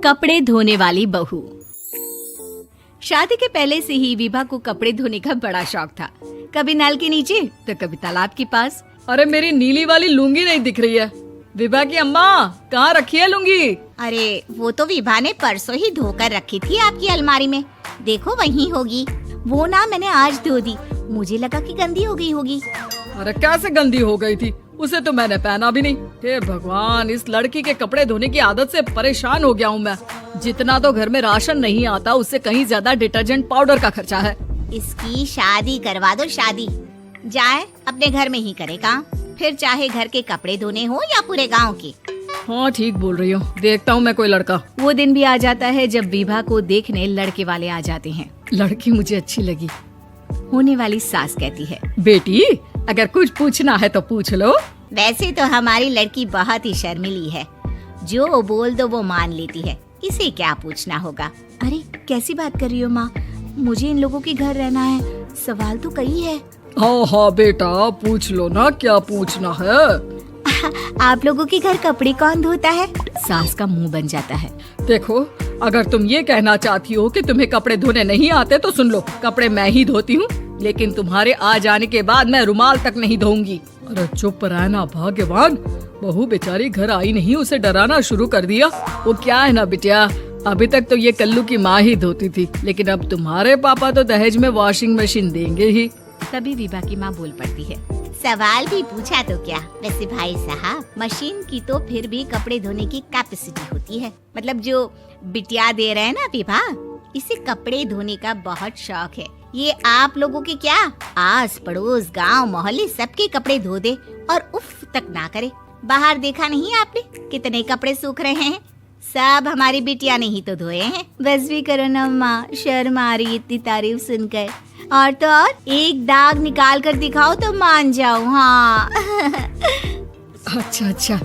कपड़े धोने वाली बहू। शादी के पहले से ही विभा को कपड़े धोने का बड़ा शौक था। कभी नल के नीचे तो कभी तालाब के पास। अरे मेरी नीली वाली लुंगी नहीं दिख रही है। विभा की अम्मा, कहाँ रखी है लुंगी? अरे वो तो विभा ने परसों ही धोकर रखी थी आपकी अलमारी में। देखो वहीं होगी। वो ना मैंने आज धो दी, मुझे लगा कि गंदी हो गई होगी। अरे कैसे गंदी हो गई थी? उसे तो मैंने पहना भी नहीं। हे भगवान, इस लड़की के कपड़े धोने की आदत से परेशान हो गया हूँ मैं। जितना तो घर में राशन नहीं आता, उससे कहीं ज्यादा डिटर्जेंट पाउडर का खर्चा है। इसकी शादी करवा दो, शादी। जाए अपने घर में ही करे काम, फिर चाहे घर के कपड़े धोने हो या पूरे गांव के। हाँ ठीक बोल रही हूँ, देखता हूँ मैं कोई लड़का। वो दिन भी आ जाता है जब विभा को देखने लड़के वाले आ जाते हैं। लड़की मुझे अच्छी लगी। होने वाली सास कहती है, बेटी अगर कुछ पूछना है तो पूछ लो। वैसे तो हमारी लड़की बहुत ही शर्मीली है, जो बोल दो वो मान लेती है, इसे क्या पूछना होगा। अरे कैसी बात कर रही हो माँ, मुझे इन लोगों के घर रहना है, सवाल तो कई है। हाँ हाँ बेटा, पूछ लो ना, क्या पूछना है। आप लोगों के घर कपड़े कौन धोता है? सास का मुंह बन जाता है। देखो, अगर तुम ये कहना चाहती हो कि तुम्हें कपड़े धोने नहीं आते तो सुन लो, कपड़े मैं ही धोती हूँ, लेकिन तुम्हारे आ जाने के बाद मैं रुमाल तक नहीं धोऊंगी। अरे चुप रहना भाग्यवान, बहू बेचारी घर आई नहीं, उसे डराना शुरू कर दिया। वो क्या है ना बिटिया, अभी तक तो ये कल्लू की माँ ही धोती थी, लेकिन अब तुम्हारे पापा तो दहेज में वॉशिंग मशीन देंगे ही। तभी विभा की माँ बोल पड़ती है, सवाल भी पूछा तो क्या। वैसे भाई साहब, मशीन की तो फिर भी कपड़े धोने की कैपेसिटी होती है। मतलब जो बिटिया दे रहे हैं ना विभा, इसे कपड़े धोने का बहुत शौक है। ये आप लोगों के क्या, आस पड़ोस गांव मोहल्ले सबके कपड़े धो दे और उफ तक ना करे। बाहर देखा नहीं आपने कितने कपड़े सूख रहे हैं? सब हमारी बिटिया ने ही तो धोए हैं। बस भी करो ना माँ, शर्म आ रही इतनी तारीफ सुनकर। और तो और एक दाग निकाल कर दिखाओ तो मान जाओ। हाँ अच्छा,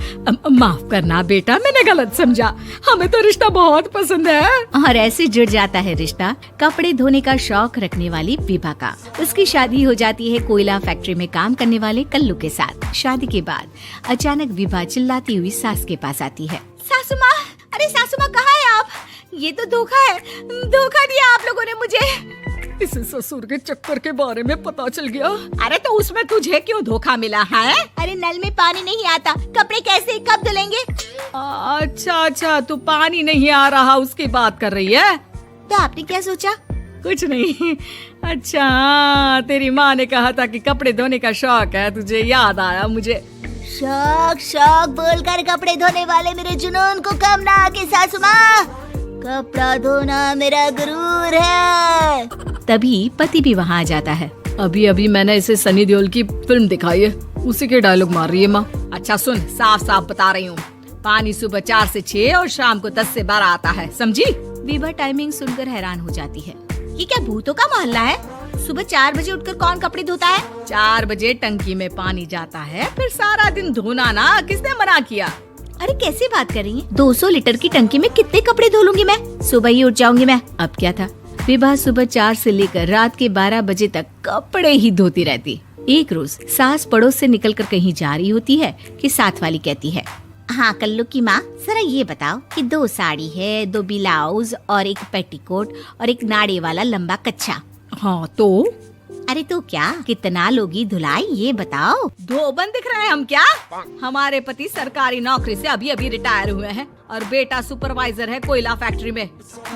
माफ करना बेटा, मैंने गलत समझा। हमें तो रिश्ता बहुत पसंद है। और ऐसे जुड़ जाता है रिश्ता कपड़े धोने का शौक रखने वाली विभा का। उसकी शादी हो जाती है कोयला फैक्ट्री में काम करने वाले कल्लू के साथ। शादी के बाद अचानक विभा चिल्लाती हुई सास के पास आती है। सासू माँ, अरे सासू माँ कहाँ है आप? ये तो धोखा है, धोखा दिया आप लोगों ने मुझे। इसे ससुर के चक्कर के बारे में पता चल गया। अरे तो उसमें तुझे क्यों धोखा मिला है? अरे नल में पानी नहीं आता, कपड़े कैसे कब धुलेंगे? अच्छा, तू पानी नहीं आ रहा उसकी बात कर रही है। तो आपने क्या सोचा? कुछ नहीं। अच्छा, तेरी माँ ने कहा था कि कपड़े धोने का शौक है तुझे, याद आया मुझे। शौक बोलकर कपड़े धोने वाले मेरे जुनून को कम ना आके सासू माँ, कपड़ा धोना मेरा गुरूर है। तभी पति भी वहाँ आ जाता है। अभी मैंने इसे सनी देओल की फिल्म दिखाई है, उसी के डायलॉग मार रही है माँ। अच्छा सुन, साफ साफ बता रही हूँ, पानी सुबह 4 से 6 और शाम को 10 से 12 आता है, समझी? विभा टाइमिंग सुनकर हैरान हो जाती है। ये क्या भूतों का मोहल्ला है? सुबह 4 बजे उठकर कौन कपड़े धोता है? 4 बजे टंकी में पानी जाता है, फिर सारा दिन धोना ना, किसने मना किया? अरे कैसी बात कर रही है? 200 लीटर की टंकी में कितने कपड़े धो लूंगी मैं? सुबह ही उठ जाऊंगी मैं। अब क्या था, विभा सुबह 4 से लेकर रात के 12 बजे तक कपड़े ही धोती रहती। एक रोज सास पड़ोस से निकलकर कहीं जा रही होती है कि साथ वाली कहती है, हाँ कल्लू की माँ, जरा ये बताओ कि 2 साड़ी है, 2 ब्लाउज और एक पेटीकोट और एक नाड़े वाला लंबा कच्छा। हाँ तो? अरे तो क्या, कितना लोगी धुलाई ये बताओ। धोबन दिख रहे हैं हम क्या? हमारे पति सरकारी नौकरी से अभी रिटायर हुए हैं और बेटा सुपरवाइजर है कोयला फैक्ट्री में।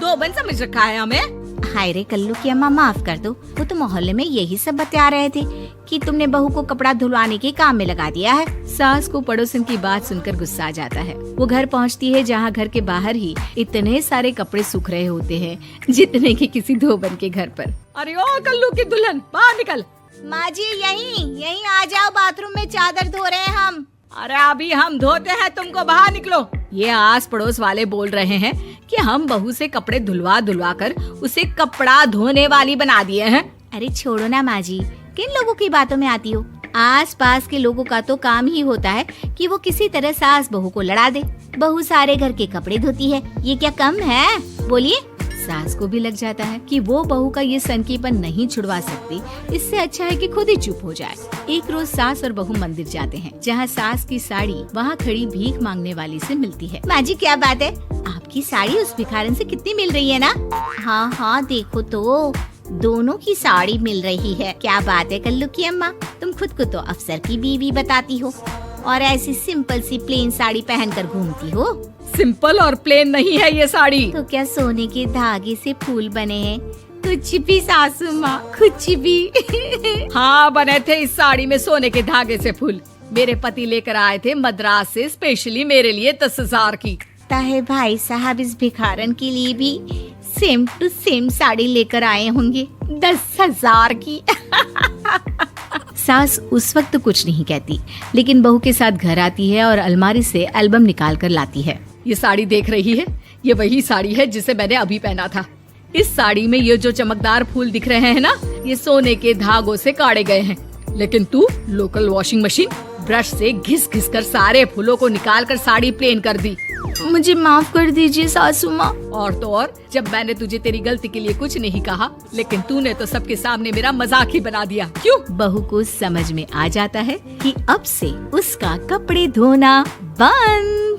धोबन समझ रखा है हमें। हाय रे कल्लू की अम्मा, माफ कर दो, वो तो मोहल्ले में यही सब बता रहे थे कि तुमने बहू को कपड़ा धुलवाने के काम में लगा दिया है। सास को पड़ोसन की बात सुनकर गुस्सा आ जाता है। वो घर पहुंचती है जहां घर के बाहर ही इतने सारे कपड़े सूख रहे होते हैं जितने कि किसी धोबन के घर पर। अरे ओ कल्लू की दुल्हन, बाहर निकल। माँ जी यहीं आ जाओ, बाथरूम में चादर धो रहे हैं हम। अरे अभी हम धोते हैं, तुमको बाहर निकलो। ये आस पड़ोस वाले बोल रहे हैं कि हम बहू से कपड़े धुलवा कर उसे कपड़ा धोने वाली बना दिए हैं। अरे छोड़ो ना माँ जी, किन लोगों की बातों में आती हो? आस पास के लोगों का तो काम ही होता है कि वो किसी तरह सास बहू को लड़ा दे। बहू सारे घर के कपड़े धोती है, ये क्या कम है? बोलिए। सास को भी लग जाता है कि वो बहू का ये सनकीपन नहीं छुड़वा सकती, इससे अच्छा है कि खुद ही चुप हो जाए। एक रोज सास और बहू मंदिर जाते हैं, जहाँ सास की साड़ी वहाँ खड़ी भीख मांगने वाली से मिलती है। माँ जी क्या बात है, आपकी साड़ी उस भिखारन से कितनी मिल रही है ना? हाँ हाँ देखो तो, दोनों की साड़ी मिल रही है। क्या बात है कल्लू की अम्मा, तुम खुद को तो अफसर की बीवी बताती हो और ऐसी सिंपल सी प्लेन साड़ी पहनकर घूमती हो। सिंपल और प्लेन नहीं है ये साड़ी। तो क्या सोने के धागे से फूल बने हैं? कुछ भी सासू माँ, कुछ भी। हाँ बने थे इस साड़ी में सोने के धागे से फूल। मेरे पति लेकर आए थे मद्रास से स्पेशली मेरे लिए 10,000 की। ताहे भाई साहब इस भिखारन के लिए भी सेम टू सेम साड़ी लेकर आए होंगे 10,000 की। सास उस वक्त कुछ नहीं कहती, लेकिन बहू के साथ घर आती है और अलमारी से एल्बम निकाल कर लाती है। ये साड़ी देख रही है, ये वही साड़ी है जिसे मैंने अभी पहना था। इस साड़ी में ये जो चमकदार फूल दिख रहे हैं ना, ये सोने के धागों से काटे गए हैं। लेकिन तू लोकल वॉशिंग मशीन ब्रश से घिस घिस कर सारे फूलों को निकाल कर साड़ी प्लेन कर दी। मुझे माफ कर दीजिए सासू माँ। और तो और, जब मैंने तुझे तेरी गलती के लिए कुछ नहीं कहा, लेकिन तूने तो सबके सामने मेरा मजाक ही बना दिया। क्यों? बहू को समझ में आ जाता है कि अब से उसका कपड़े धोना बंद।